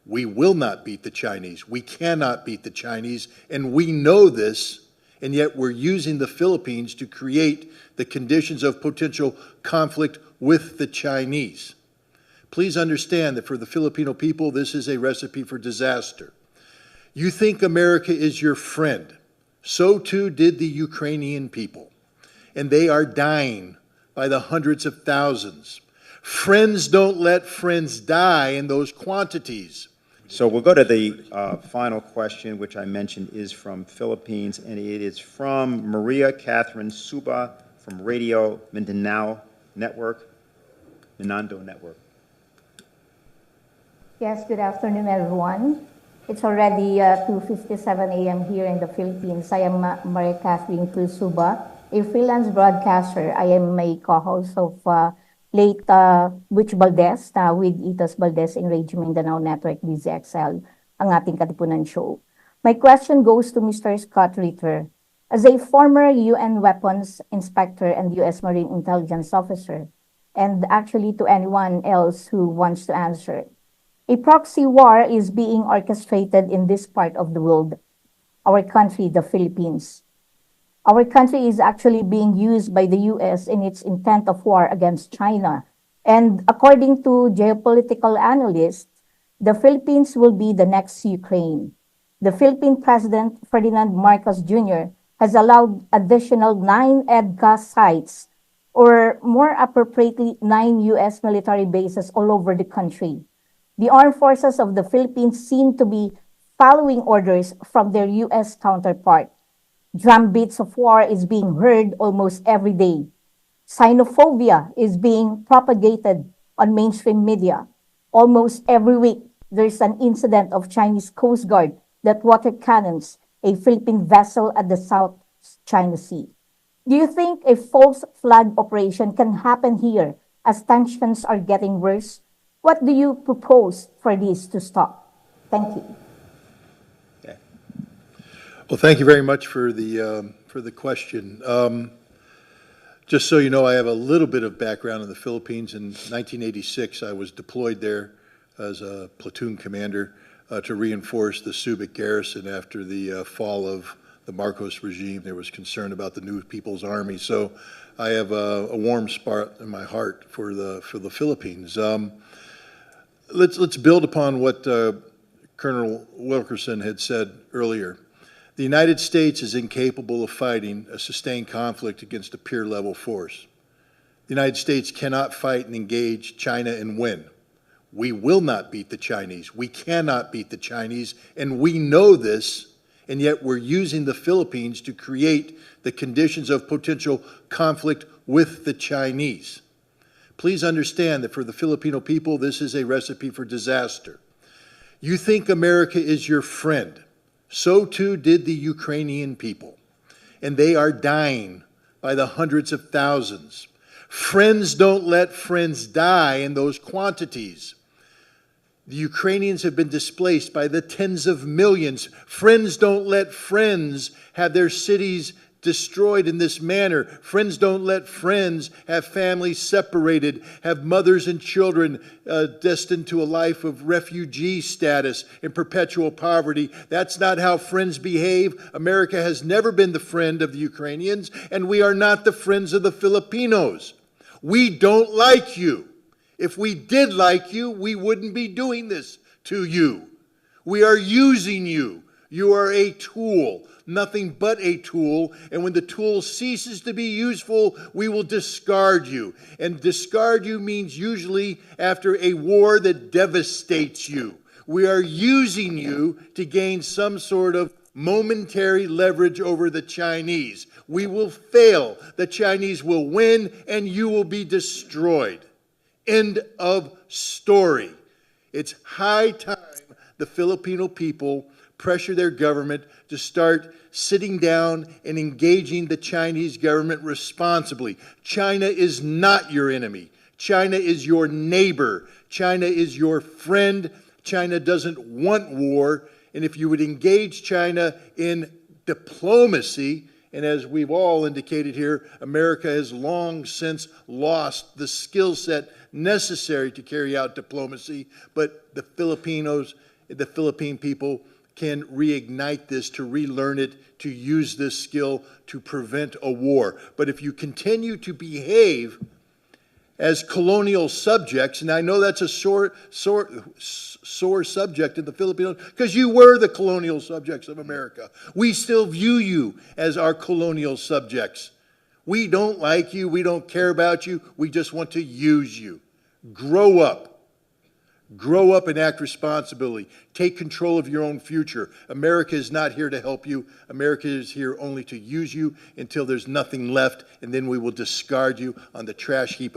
We will not beat the Chinese. We cannot beat the Chinese, and we know this, and yet we're using the Philippines to create the conditions of potential conflict with the Chinese. Please understand that for the Filipino people, this is a recipe for disaster. You think America is your friend. So too did the Ukrainian people, and they are dying by the hundreds of thousands. Friends don't let friends die in those quantities. So we'll go to the final question, which I mentioned is from Philippines, and it is from Maria Catherine Suba from Radio Mindanao Network. Yes, good afternoon, everyone. It's already 2:57 a.m. here in the Philippines. I am Maria Catherine Suba, a freelance broadcaster. I am a co-host of late Butch Valdez with Itos Valdez in Radio Mindanao Network DZXL, ang ating Katipunan show. My question goes to Mr. Scott Ritter. As a former UN weapons inspector and U.S. Marine intelligence officer, and actually to anyone else who wants to answer, a proxy war is being orchestrated in this part of the world, our country, the Philippines. Our country is actually being used by the U.S. in its intent of war against China. And according to geopolitical analysts, the Philippines will be the next Ukraine. The Philippine President Ferdinand Marcos Jr. has allowed additional 9 EDCA sites, or more appropriately, 9 U.S. military bases all over the country. The armed forces of the Philippines seem to be following orders from their U.S. counterpart. Drumbeats of war is being heard almost every day. Xenophobia is being propagated on mainstream media. Almost every week, there's an incident of Chinese Coast Guard that water cannons a Philippine vessel at the South China Sea. Do you think a false flag operation can happen here as tensions are getting worse? What do you propose for this to stop? Thank you. Well, thank you very much for the question. Just so you know, I have a little bit of background in the Philippines. In 1986, I was deployed there as a platoon commander to reinforce the Subic garrison after the fall of the Marcos regime. There was concern about the New People's Army, so I have a warm spot in my heart for the Philippines. Let's build upon what Colonel Wilkerson had said earlier. The United States is incapable of fighting a sustained conflict against a peer-level force. The United States cannot fight and engage China and win. We will not beat the Chinese. We cannot beat the Chinese, and we know this, and yet we're using the Philippines to create the conditions of potential conflict with the Chinese. Please understand that for the Filipino people, this is a recipe for disaster. You think America is your friend. So too did the Ukrainian people, and they are dying by the hundreds of thousands. Friends don't let friends die in those quantities. The Ukrainians have been displaced by the tens of millions. Friends don't let friends have their cities destroyed in this manner. Friends don't let friends have families separated, have mothers and children destined to a life of refugee status in perpetual poverty. That's not how friends behave. America has never been the friend of the Ukrainians, and we are not the friends of the Filipinos. We don't like you. If we did like you, we wouldn't be doing this to you. We are using you. You are a tool, nothing but a tool, and when the tool ceases to be useful, we will discard you. And discard you means usually after a war that devastates you. We are using you to gain some sort of momentary leverage over the Chinese. We will fail. The Chinese will win, and you will be destroyed. End of story. It's high time the Filipino people pressure their government to start sitting down and engaging the Chinese government responsibly. China is not your enemy. China is your neighbor. China is your friend. China doesn't want war. And if you would engage China in diplomacy, and as we've all indicated here, America has long since lost the skill set necessary to carry out diplomacy, but the Filipinos the Philippine people can reignite this, to relearn it, to use this skill to prevent a war. But if you continue to behave as colonial subjects, and I know that's a sore subject in the Philippines, because you were the colonial subjects of America. We still view you as our colonial subjects. We don't like you, we don't care about you, we just want to use you. Grow up. Grow up and act responsibly. Take control of your own future. America is not here to help you. America is here only to use you until there's nothing left, and then we will discard you on the trash heap of